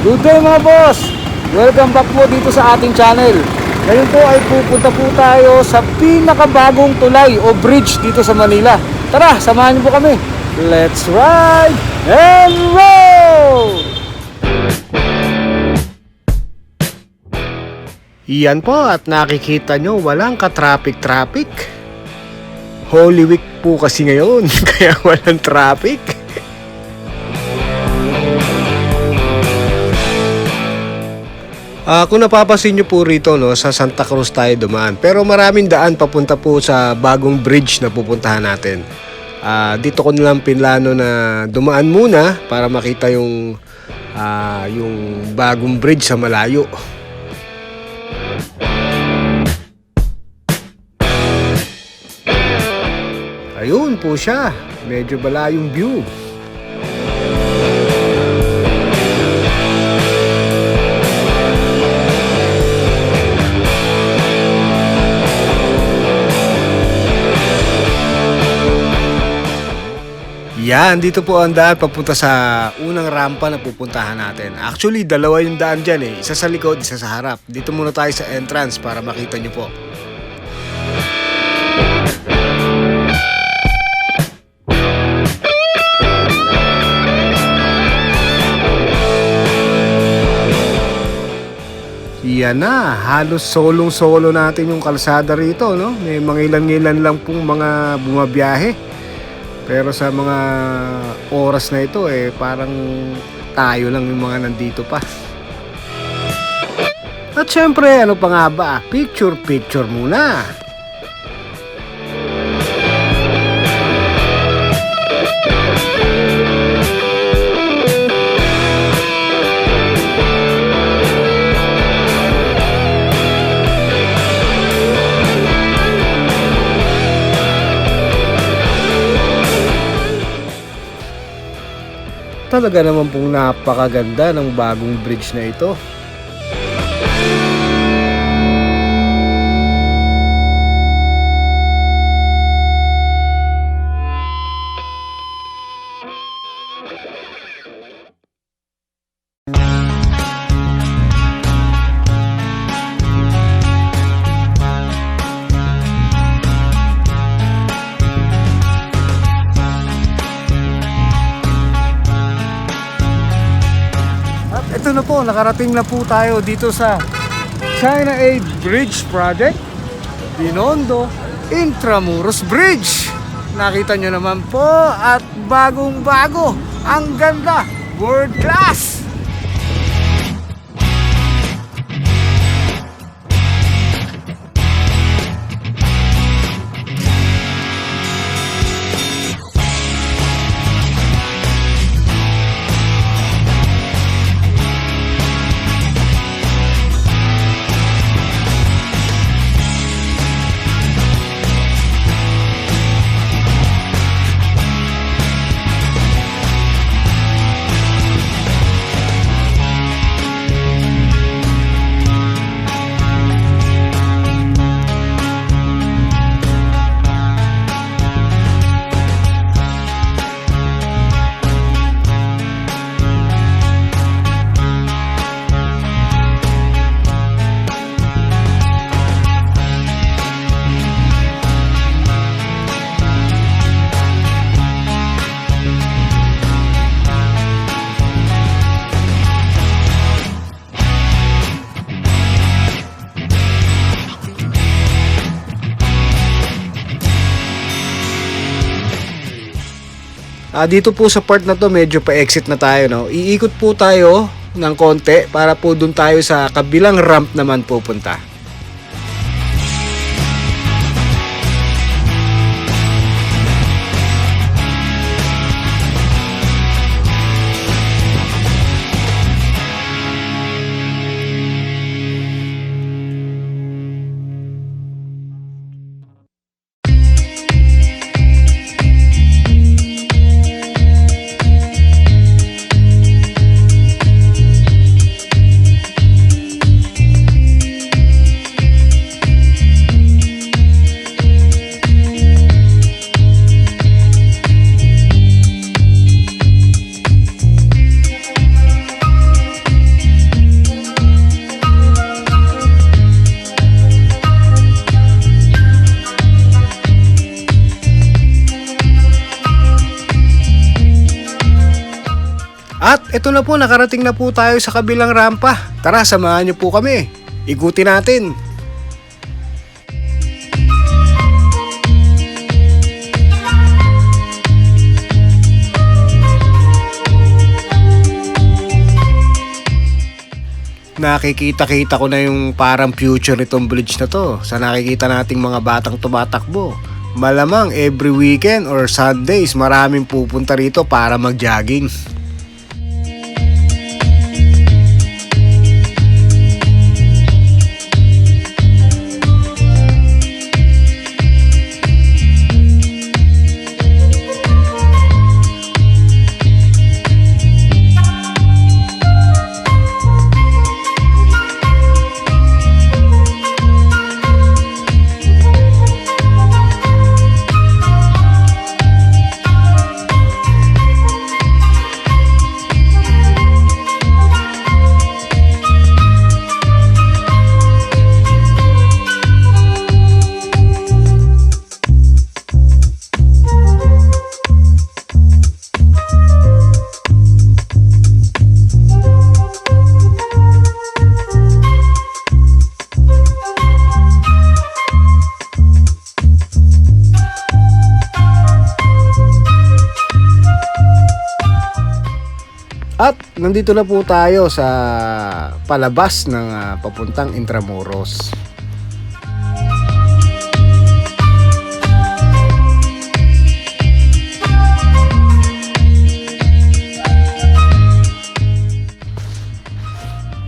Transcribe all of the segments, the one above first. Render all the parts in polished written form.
Good day mga boss! Welcome back po dito sa ating channel. Ngayon po ay pupunta po tayo sa pinakabagong tulay o bridge dito sa Manila. Tara, samahan niyo po kami. Let's ride and roll! Iyan po at nakikita nyo walang ka-traffic. Holy Week po kasi ngayon kaya walang traffic. Kung napapansin nyo po rito, no, sa Santa Cruz tayo dumaan. Pero maraming daan papunta po sa bagong bridge na pupuntahan natin. Dito ko nilang pinlano na dumaan muna para makita yung bagong bridge sa malayo. Ayun po siya. Medyo malayong view. Yan, dito po ang daan papunta sa unang rampa na pupuntahan natin. Actually, dalawa yung daan dyan eh. Isa sa likod, isa sa harap. Dito muna tayo sa entrance para makita nyo po. Yan na, halos solong-solo natin yung kalsada rito, no? May mga ilan-ilan lang pong mga bumabiyahe. Pero sa mga oras na ito parang tayo lang yung mga nandito pa. At syempre, ano pa nga ba? Picture muna. Talaga naman pong napakaganda ng bagong bridge na ito. Ito na po, nakarating na po tayo dito sa China Aid Bridge Project, Binondo Intramuros Bridge. Nakita nyo naman po at bagong-bago, ang ganda, world class. Dito po sa part na to medyo pa-exit na tayo, no? Iikot po tayo ng konti para po dun tayo sa kabilang ramp naman pupunta. Ito na po, nakarating na po tayo sa kabilang rampa. Tara, samahan niyo po kami. Ikutin natin. Nakikita-kita ko na yung parang future nitong bridge na to. Sa nakikita nating mga batang tumatakbo. Malamang every weekend or Sundays maraming pupunta rito para mag-jogging. At nandito na po tayo sa palabas ng papuntang Intramuros.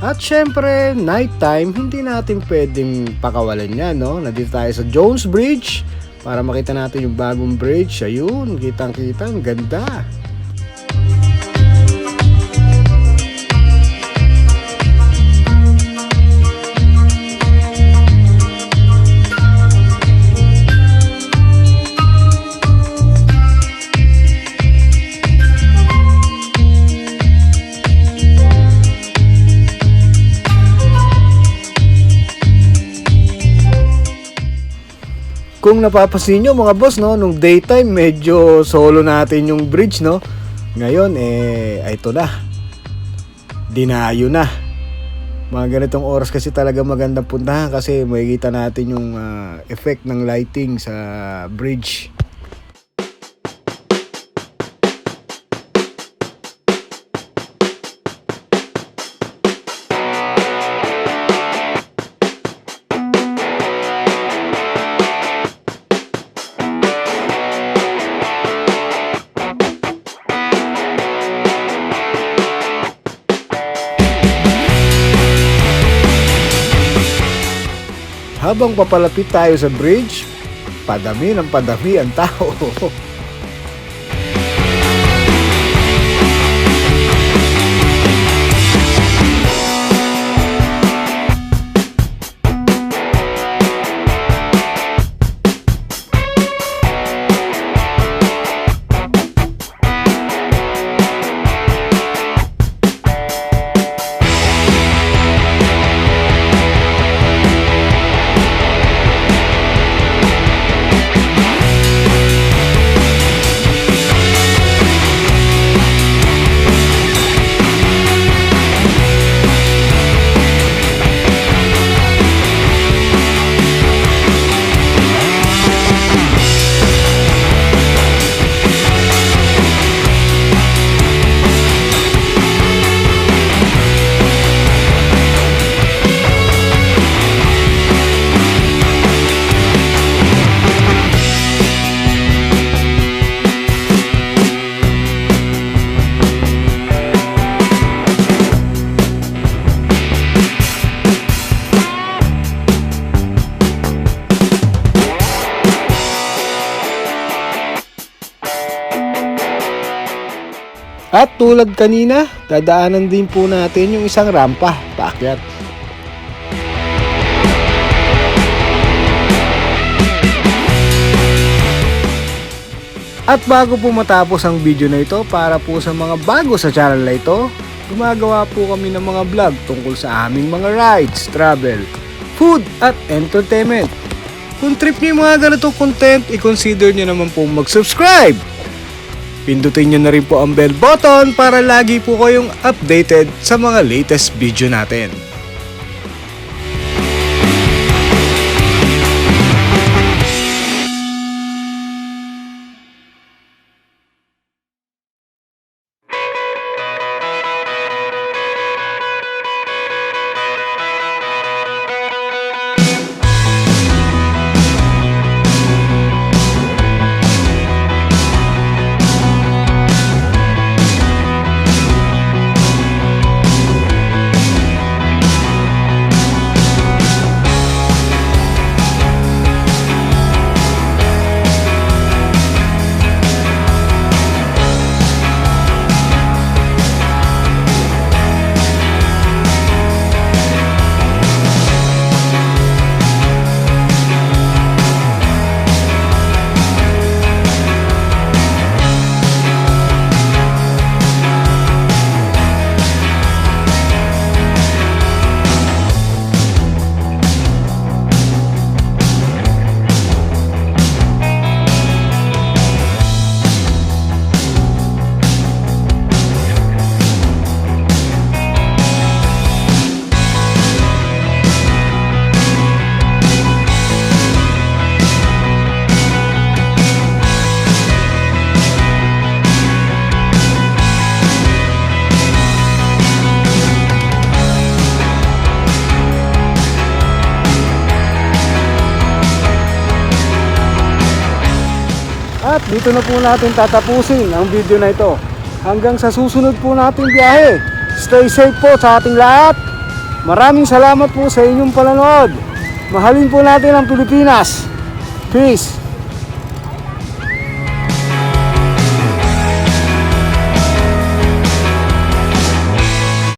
At syempre, nighttime, hindi natin pwedeng pakawalan yan, no? Nandito tayo sa Jones Bridge para makita natin yung bagong bridge. Ayun, kitang-kita, ang ganda. Kung napapansin nyo mga boss, no, nung daytime medyo solo natin yung bridge, no. Ngayon ito na. Dinayo na. Mga ganitong oras kasi talaga magandang puntahan kasi makikita natin yung effect ng lighting sa bridge. Habang papalapit tayo sa bridge, padami ng padami ang tao. At tulad kanina, dadaanan din po natin yung isang rampa paakyat. At bago po matapos ang video na ito, para po sa mga bago sa channel na ito, gumagawa po kami ng mga vlog tungkol sa aming mga rides, travel, food at entertainment. Kung trip niyo yung mga ganitong content, i-consider niyo naman po mag-subscribe. Pindutin nyo na rin po ang bell button para lagi po kayong updated sa mga latest video natin. At dito na po natin tatapusin ang video na ito. Hanggang sa susunod po nating biyahe. Stay safe po sa ating lahat. Maraming salamat po sa inyong panonood. Mahalin po natin ang Pilipinas. Peace.